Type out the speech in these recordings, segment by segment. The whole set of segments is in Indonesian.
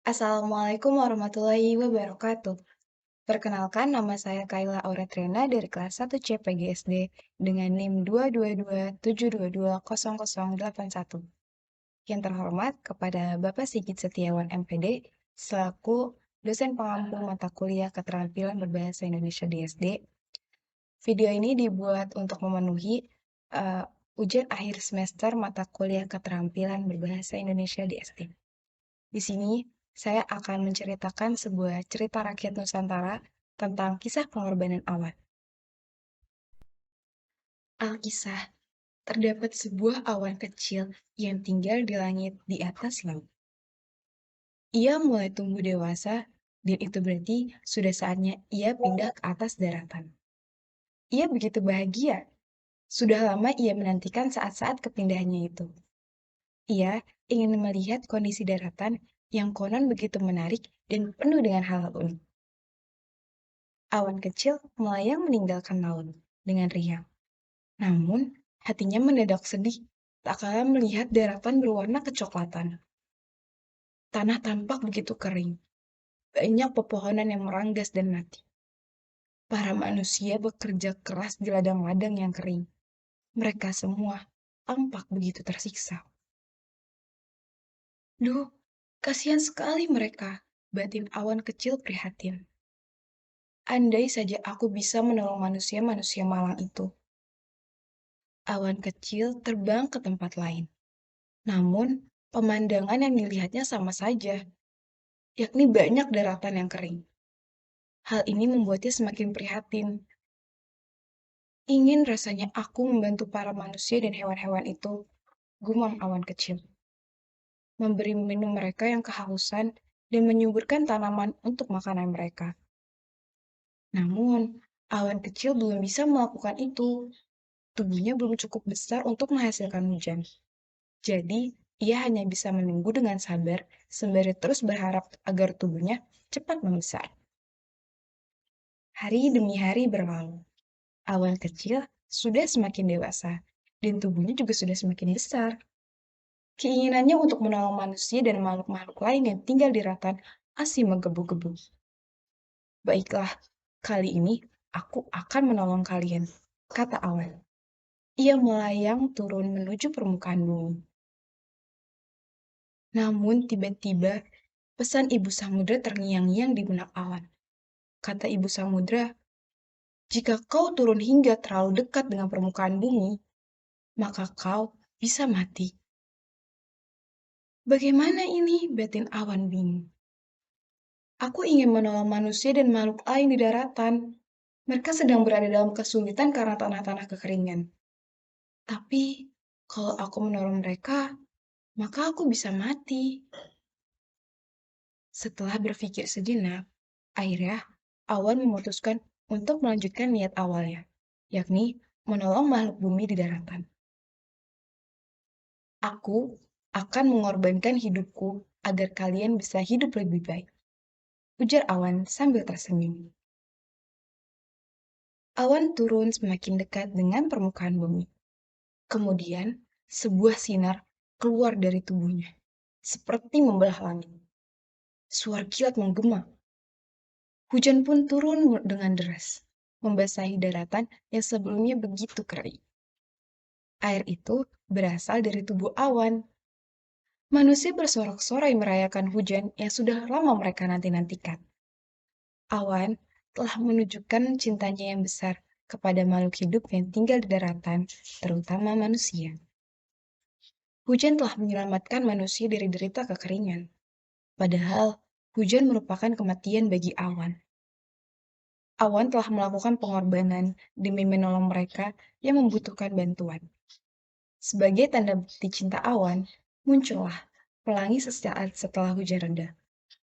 Assalamualaikum warahmatullahi wabarakatuh. Perkenalkan, nama saya Kayla Auretriana dari kelas 1 CPGSD dengan NIM 22272200081. Yang terhormat kepada Bapak Sigit Setiawan MPD selaku dosen pengampu mata kuliah keterampilan berbahasa Indonesia di SD. Video ini dibuat untuk memenuhi ujian akhir semester mata kuliah keterampilan berbahasa Indonesia di SD. Di sini, saya akan menceritakan sebuah cerita rakyat Nusantara tentang kisah pengorbanan awan. Alkisah, terdapat sebuah awan kecil yang tinggal di langit di atas laut. Ia mulai tumbuh dewasa, dan itu berarti sudah saatnya ia pindah ke atas daratan. Ia begitu bahagia. Sudah lama ia menantikan saat-saat kepindahannya itu. Ia ingin melihat kondisi daratan yang konon begitu menarik dan penuh dengan hal-hal unik. Awan kecil melayang meninggalkan laut dengan riang. Namun, hatinya mendadak sedih tak kala melihat daratan berwarna kecoklatan. Tanah tampak begitu kering. Banyak pepohonan yang meranggas dan mati. Para manusia bekerja keras di ladang-ladang yang kering. Mereka semua tampak begitu tersiksa. Duh, kasihan sekali mereka, batin awan kecil prihatin. Andai saja aku bisa menolong manusia-manusia malang itu. Awan kecil terbang ke tempat lain. Namun, pemandangan yang dilihatnya sama saja, yakni banyak daratan yang kering. Hal ini membuatnya semakin prihatin. Ingin rasanya aku membantu para manusia dan hewan-hewan itu, gumam awan kecil. Memberi minum mereka yang kehausan dan menyuburkan tanaman untuk makanan mereka. Namun, awan kecil belum bisa melakukan itu. Tubuhnya belum cukup besar untuk menghasilkan hujan. Jadi, ia hanya bisa menunggu dengan sabar sembari terus berharap agar tubuhnya cepat membesar. Hari demi hari berlalu. Awan kecil sudah semakin dewasa, dan tubuhnya juga sudah semakin besar. Keinginannya untuk menolong manusia dan makhluk-makhluk lain yang tinggal di daratan masih menggebu-gebu. Baiklah, kali ini aku akan menolong kalian, kata awan. Ia melayang turun menuju permukaan bumi. Namun tiba-tiba pesan Ibu Samudra terngiang-ngiang di benak awan. Kata Ibu Samudra, jika kau turun hingga terlalu dekat dengan permukaan bumi, maka kau bisa mati. Bagaimana ini? Batin awan bingung. Aku ingin menolong manusia dan makhluk lain di daratan. Mereka sedang berada dalam kesulitan karena tanah-tanah kekeringan. Tapi, kalau aku menolong mereka, maka aku bisa mati. Setelah berpikir sejenak, akhirnya awan memutuskan untuk melanjutkan niat awalnya, yakni menolong makhluk bumi di daratan. Aku akan mengorbankan hidupku agar kalian bisa hidup lebih baik, ujar awan sambil tersenyum. Awan turun semakin dekat dengan permukaan bumi. Kemudian, sebuah sinar keluar dari tubuhnya, seperti membelah langit. Suara kilat menggema. Hujan pun turun dengan deras, membasahi daratan yang sebelumnya begitu kering. Air itu berasal dari tubuh awan. Manusia bersorak-sorai merayakan hujan yang sudah lama mereka nanti-nantikan. Awan telah menunjukkan cintanya yang besar kepada makhluk hidup yang tinggal di daratan, terutama manusia. Hujan telah menyelamatkan manusia dari derita kekeringan. Padahal, hujan merupakan kematian bagi awan. Awan telah melakukan pengorbanan demi menolong mereka yang membutuhkan bantuan. Sebagai tanda bukti cinta awan, muncullah pelangi sesaat setelah hujan reda.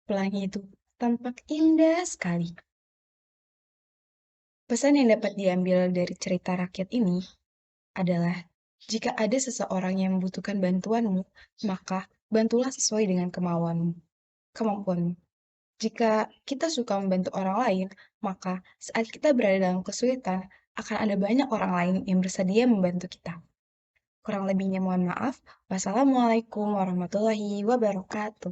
Pelangi itu tampak indah sekali. Pesan yang dapat diambil dari cerita rakyat ini adalah, jika ada seseorang yang membutuhkan bantuanmu, maka bantulah sesuai dengan kemampuanmu. Jika kita suka membantu orang lain, maka saat kita berada dalam kesulitan, akan ada banyak orang lain yang bersedia membantu kita. Kurang lebihnya mohon maaf. Wassalamualaikum warahmatullahi wabarakatuh.